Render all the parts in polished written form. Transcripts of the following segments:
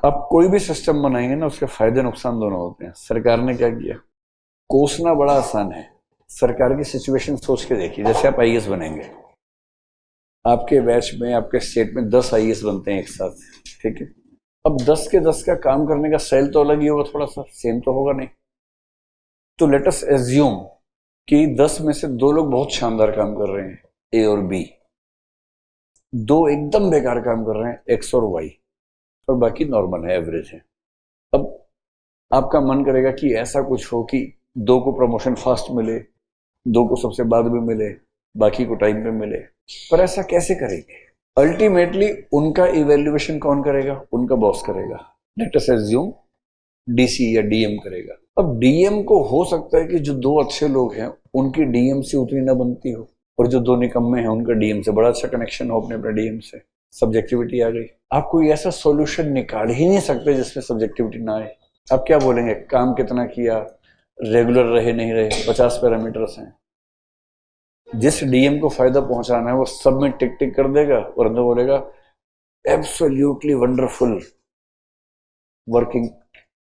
आप कोई भी सिस्टम बनाएंगे ना, उसके फायदे नुकसान दोनों होते हैं। सरकार ने क्या किया, कोसना बड़ा आसान है। सरकार की सिचुएशन सोच के देखिए, जैसे आप आईएएस बनेंगे, आपके बैच में, आपके स्टेट में 10 आईएएस बनते हैं एक साथ, ठीक है। अब 10 के 10 का काम करने का स्टाइल तो अलग ही होगा, थोड़ा सा सेम तो होगा नहीं। तो लेट अस एज्यूम कि 10 में से 2 लोग बहुत शानदार काम कर रहे हैं, ए और बी, 2 एकदम बेकार काम कर रहे हैं, एक्स और वाई, और बाकी नॉर्मल है, एवरेज है। अब आपका मन करेगा कि ऐसा कुछ हो कि 2 को प्रमोशन फास्ट मिले, 2 को सबसे बाद में मिले, बाकी को टाइम पे मिले। पर ऐसा कैसे करेंगे? अल्टीमेटली उनका इवेल्युएशन कौन करेगा? उनका बॉस करेगा। लेट अस एज्यूम डीसी या डीएम करेगा। अब डीएम को हो सकता है कि जो 2 अच्छे लोग हैं उनकी डीएम से उतनी ना बनती हो, और जो 2 निकम्मे हैं उनका डीएम से बड़ा अच्छा कनेक्शन हो अपने डीएम से। सब्जेक्टिविटी आ गई। आप कोई ऐसा सॉल्यूशन निकाल ही नहीं सकते जिसमें सब्जेक्टिविटी ना आए। आप क्या बोलेंगे, काम कितना किया, रेगुलर रहे नहीं रहे, 50 पैरामीटर्स हैं। जिस डीएम को फायदा पहुंचाना है वो सब में टिक टिक कर देगा और अंदर बोलेगा absolutely wonderful working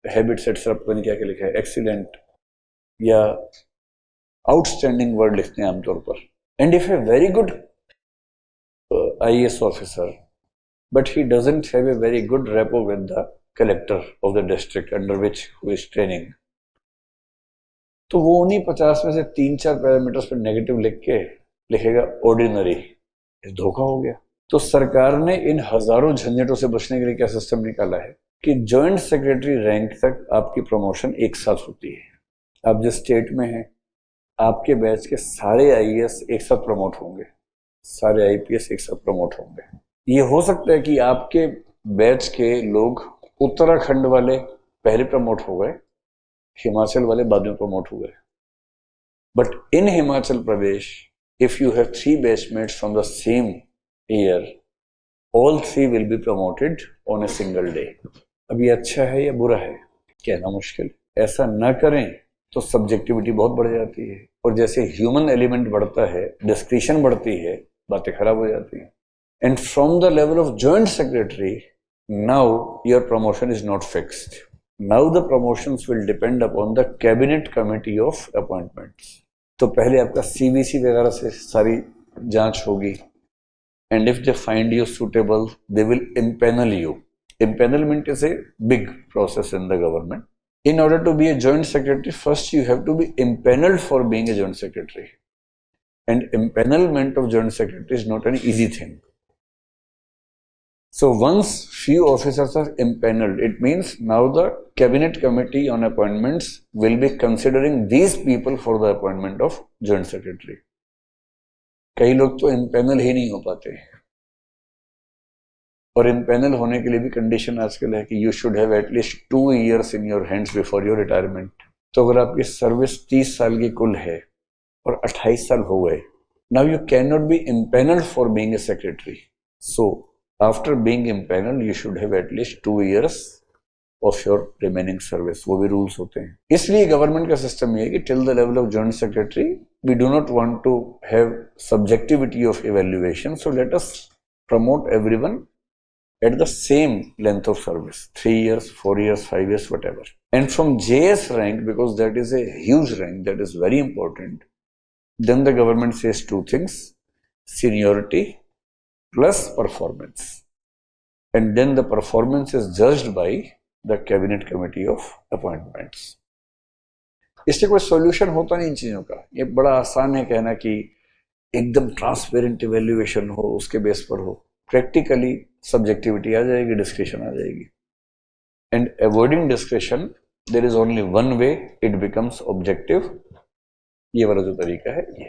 habit sets, पता नहीं क्या क्या लिखा है, एक्सीलेंट या आउटस्टैंडिंग वर्ड लिखते हैं आमतौर पर। And if a very good IAS officer but he doesn't have a very good rapport with the collector of the district under which who is training, तो वो उन्हीं 50 में से 3-4 पैरामीटर्स पर नेगेटिव लिख के लिखेगा ऑर्डिनरी। धोखा हो गया। तो सरकार ने इन हजारों झंझटों से बचने के लिए क्या सिस्टम निकाला है कि जॉइंट सेक्रेटरी रैंक तक आपकी प्रमोशन एक साथ होती है। आप जिस स्टेट में हैं, आपके बैच के सारे आईएएस एक साथ प्रमोट होंगे, सारे आईपीएस एक साथ प्रमोट होंगे। ये हो सकता है कि आपके बैच के लोग उत्तराखंड वाले पहले प्रमोट हो गए, हिमाचल वाले बाद में प्रमोट हुए। But in Himachal Pradesh, if you have 3 batchmates from the same year, all 3 will be promoted on a single day. अब ये अच्छा है या बुरा है, कहना मुश्किल। ऐसा ना करें तो सब्जेक्टिविटी बहुत बढ़ जाती है, और जैसे ह्यूमन एलिमेंट बढ़ता है, डिस्क्रिशन बढ़ती है, बातें खराब हो जाती हैं। And from the level of joint secretary, now your promotion is not fixed. Now the promotions will depend upon the cabinet committee of appointments. तो पहले आपका CVC वगैरह से सारी जांच होगी, and if they find you suitable, they will impanel you. Empanelment is a big process in the government. In order to be a joint secretary, first you have to be impaneled for being a joint secretary. And empanelment of joint secretary is not an easy thing. So once few officers are impaneled, it means now the cabinet committee on appointments will be considering these people for the appointment of joint secretary. कई लोग तो impanel ही नहीं हो पाते, और impanel होने के लिए भी कंडीशन आजकल है कि you should have at least 2 years in your hands before your retirement. तो अगर आपकी सर्विस 30 साल की कुल है और 28 साल हो गए, now you cannot be impaneled for being a secretary. So after being impaneled, you should have at least 2 years of your remaining service. वो भी रूल्स होते हैं। इसलिए गवर्नमेंट का सिस्टम ये है कि till the level of joint secretary we do not want to have subjectivity of evaluation, so let us promote everyone at the same length of service, 3 years, 4 years, 5 years, whatever. And from JS rank, because that is a huge rank, that is very important, then the government says 2 things: seniority plus performance. And then the performance is judged by the cabinet committee of appointments. इससे कोई solution होता नहीं इन चीजों का। ये बड़ा आसान है कहना कि एकदम ट्रांसपेरेंट इवैल्यूएशन हो, उसके बेस पर हो। प्रैक्टिकली सब्जेक्टिविटी आ जाएगी, डिस्क्रिशन आ जाएगी। And avoiding discretion, there is only one way it becomes objective. ये वाला जो तरीका है ये